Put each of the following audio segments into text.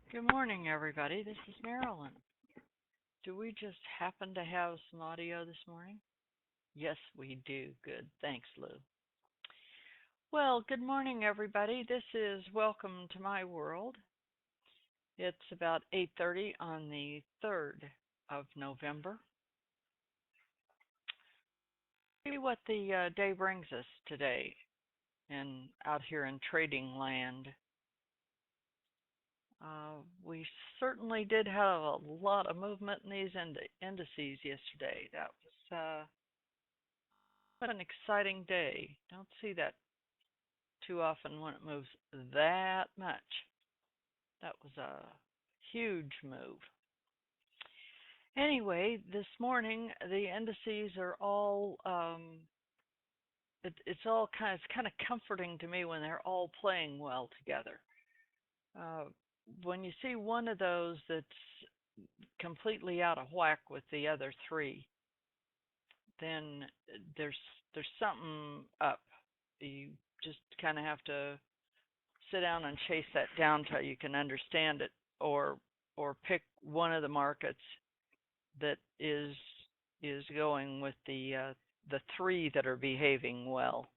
Good morning, everybody. This is Marilyn. Do we just happen to have some audio this morning? Yes, we do. Good. Thanks, Lou. Well, good morning, everybody. This is Welcome to My World. It's about 8:30 on the 3rd of November. See what the day brings us today and out here in trading land. We certainly did have a lot of movement in these indices yesterday. That was what an exciting day. Don't see that too often when it moves that much. That was a huge move. Anyway, this morning the indices are all it's kind of comforting to me when they're all playing well together. Uh, when you see one of those that's completely out of whack with the other three, then there's there's something up. You just kind of have to sit down and chase that down till you can understand it, or pick one of the markets that is going with the three that are behaving well.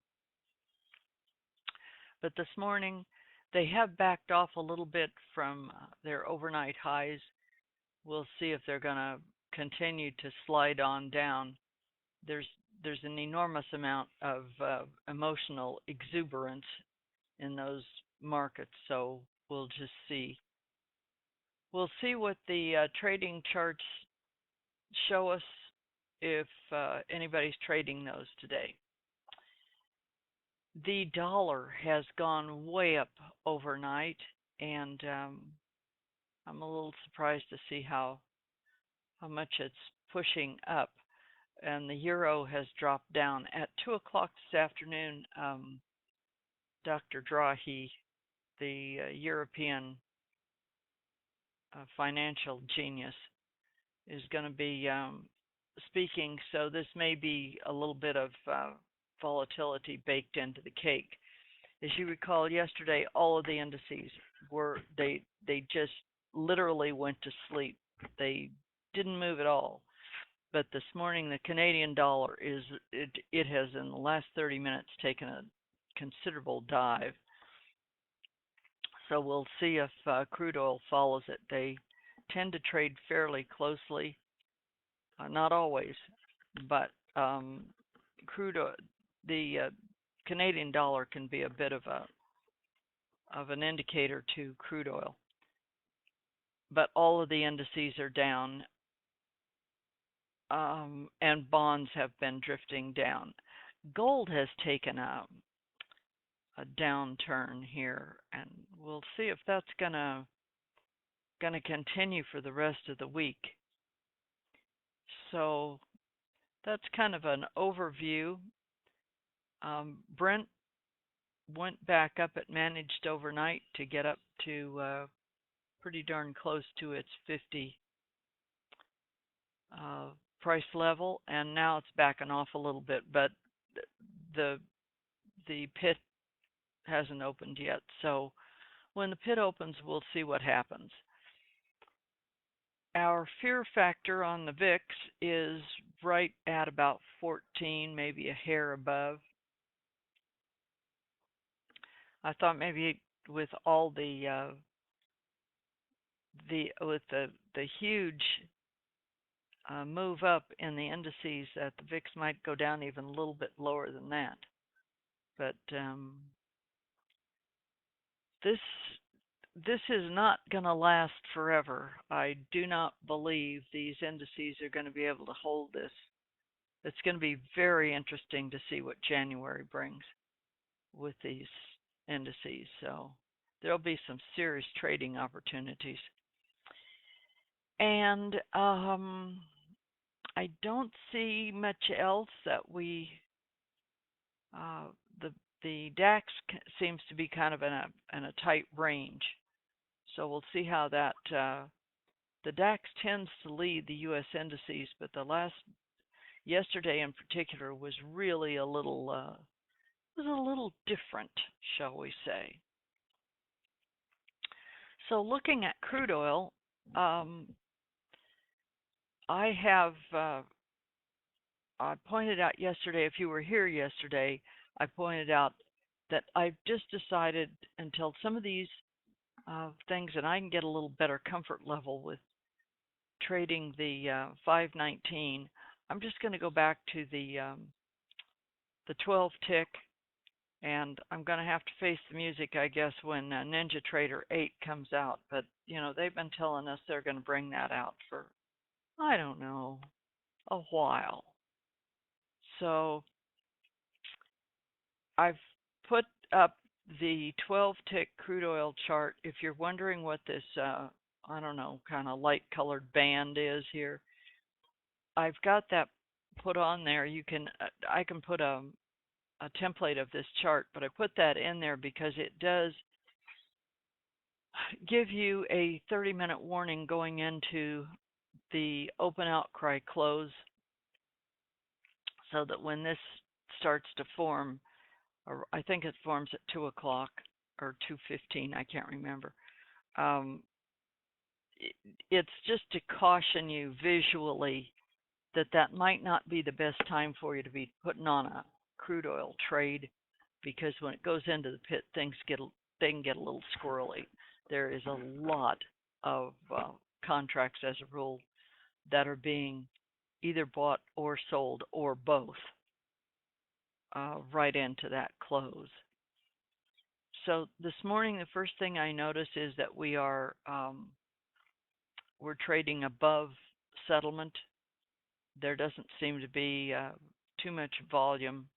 But this morning they have backed off a little bit from their overnight highs. We'll see if they're going to continue to slide on down. There's there's an enormous amount of emotional exuberance in those markets, so we'll just see. We'll see what the trading charts show us if anybody's trading those today. The dollar has gone way up overnight, and I'm a little surprised to see how much it's pushing up. And the euro has dropped down. At 2 o'clock this afternoon, Dr. Drahi, the European financial genius, is going to be speaking, so this may be a little bit of volatility baked into the cake. As you recall, yesterday all of the indices they just literally went to sleep. They didn't move at all. But this morning the Canadian dollar it has in the last 30 minutes taken a considerable dive. So we'll see if crude oil follows it. They tend to trade fairly closely. Not always, but crude oil, the Canadian dollar can be a bit of an indicator to crude oil. But all of the indices are down, and bonds have been drifting down. Gold has taken a downturn here, and we'll see if that's gonna continue for the rest of the week. So that's kind of an overview. Brent went back up. It managed overnight to get up to pretty darn close to its 50 price level, and now it's backing off a little bit. But the the pit hasn't opened yet, so when the pit opens, we'll see what happens. Our fear factor on the VIX is right at about 14, maybe a hair above. I thought maybe with all the huge move up in the indices that the VIX might go down even a little bit lower than that. But this this is not going to last forever. I do not believe these indices are going to be able to hold this. It's going to be very interesting to see what January brings with these indices. So there'll be some serious trading opportunities. And I don't see much else that uh, the the DAX seems to be kind of in a tight range. So we'll see how that the DAX tends to lead the U.S. indices, but yesterday in particular was really a little different, shall we say. So looking at crude oil, I have I pointed out yesterday, if you were here yesterday, I pointed out that I've just decided until some of these things, and I can get a little better comfort level with trading the 519. I'm just going to go back to the 12 tick, and I'm going to have to face the music, I guess, when Ninja Trader 8 comes out. But they've been telling us they're going to bring that out for, I don't know, a while. So I've put up the 12 tick crude oil chart. If you're wondering what this, I don't know, kind of light colored band is here, I've got that put on there. I can put a template of this chart, but I put that in there because it does give you a 30-minute warning going into the open outcry close, so that when this starts to form, or I think it forms at 2 o'clock or 2:15, I can't remember. Um, it's just to caution you visually that that might not be the best time for you to be putting on a crude oil trade, because when it goes into the pit, they can get a little squirrely. There is a lot of contracts, as a rule, that are being either bought or sold or both right into that close. So this morning, the first thing I notice is that we're trading above settlement. There doesn't seem to be too much volume.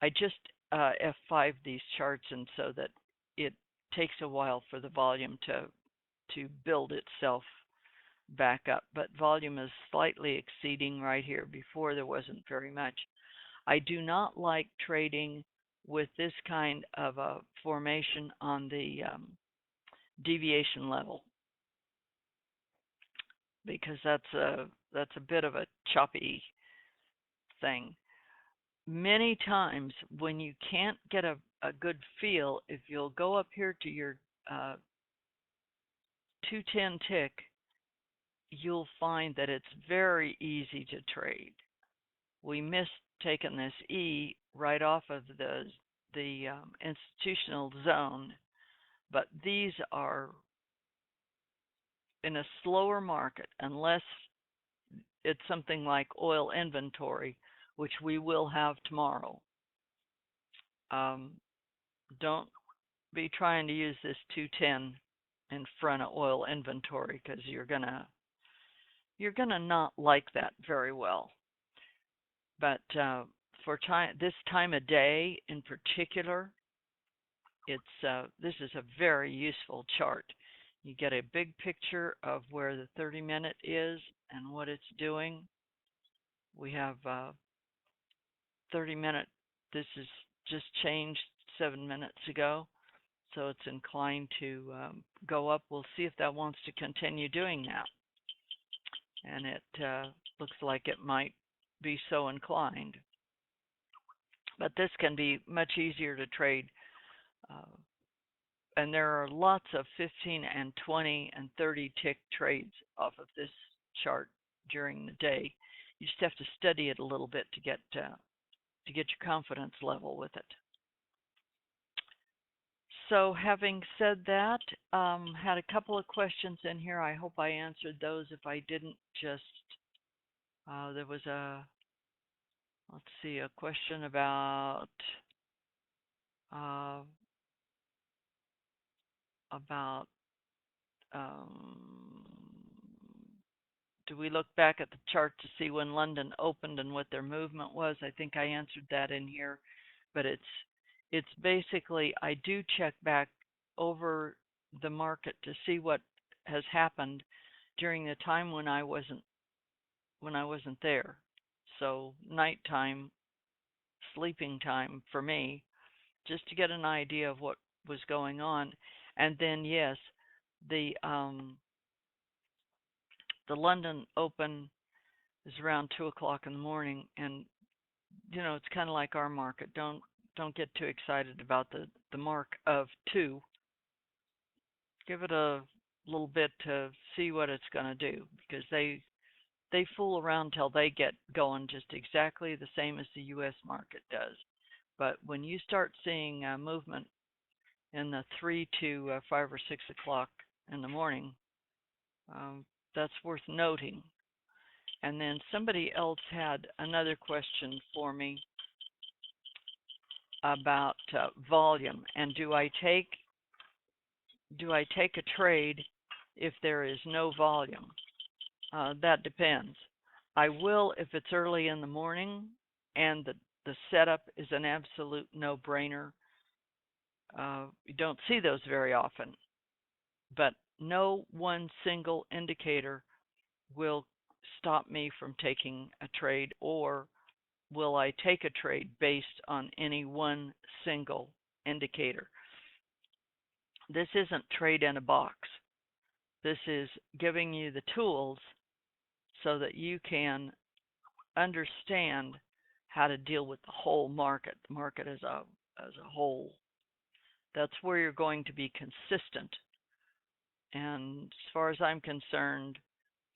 I just F5 these charts, and so that it takes a while for the volume to build itself back up. But volume is slightly exceeding right here. Before there wasn't very much. I do not like trading with this kind of a formation on the deviation level, because that's a bit of a choppy thing. Many times when you can't get a good feel, if you'll go up here to your 210 tick, you'll find that it's very easy to trade. We missed taking this E right off of the institutional zone, but these are in a slower market, unless it's something like oil inventory, which we will have tomorrow. Don't be trying to use this 210 in front of oil inventory, because you're gonna not like that very well. But for this time of day in particular, this is a very useful chart. You get a big picture of where the 30-minute is and what it's doing. We have 30-minute. This is just changed 7 minutes ago, so it's inclined to go up. We'll see if that wants to continue doing that, and it looks like it might be so inclined. But this can be much easier to trade, and there are lots of 15 and 20 and 30 tick trades off of this chart during the day. You just have to study it a little bit to get your confidence level with it. So having said that, had a couple of questions in here. I hope I answered those. If I didn't, just there was a question about do we look back at the chart to see when London opened and what their movement was? I think I answered that in here, but it's basically, I do check back over the market to see what has happened during the time when I wasn't there. So nighttime, sleeping time for me, just to get an idea of what was going on. And then yes, the London Open is around 2 o'clock in the morning, and it's kind of like our market. Don't get too excited about the mark of 2. Give it a little bit to see what it's going to do, because they fool around till they get going just exactly the same as the U.S. market does. But when you start seeing movement in the 3 to 5 or 6 o'clock in the morning, that's worth noting. And then somebody else had another question for me about volume, and do I take a trade if there is no volume? That depends. I will if it's early in the morning and the setup is an absolute no-brainer. You don't see those very often, but no one single indicator will stop me from taking a trade, or will I take a trade based on any one single indicator. This isn't trade in a box. This is giving you the tools so that you can understand how to deal with the whole market, the market as a whole. That's where you're going to be consistent. And as far as I'm concerned,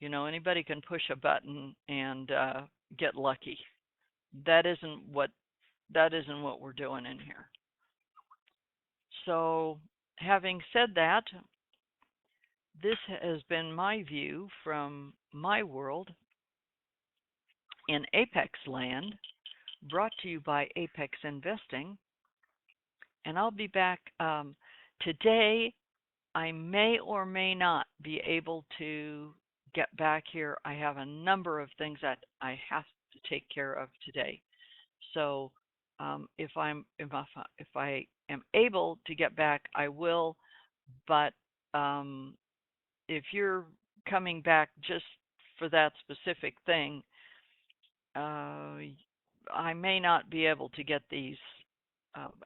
anybody can push a button and get lucky. That isn't what we're doing in here. So, having said that, this has been my view from my world in Apex land, brought to you by Apex Investing. And I'll be back today. I may or may not be able to get back here. I have a number of things that I have to take care of today. So if I am able to get back, I will. But if you're coming back just for that specific thing, I may not be able to get these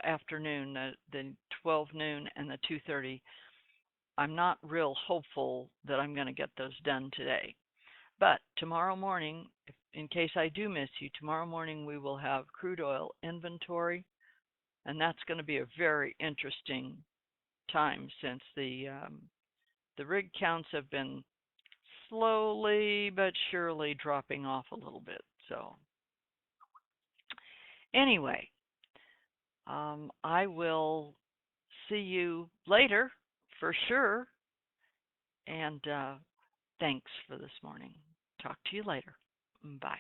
afternoon, the 12 noon and the 2:30. I'm not real hopeful that I'm going to get those done today. But tomorrow morning, in case I do miss you, tomorrow morning we will have crude oil inventory, and that's going to be a very interesting time, since the rig counts have been slowly but surely dropping off a little bit. So anyway, I will see you later for sure. And thanks for this morning. Talk to you later. Bye.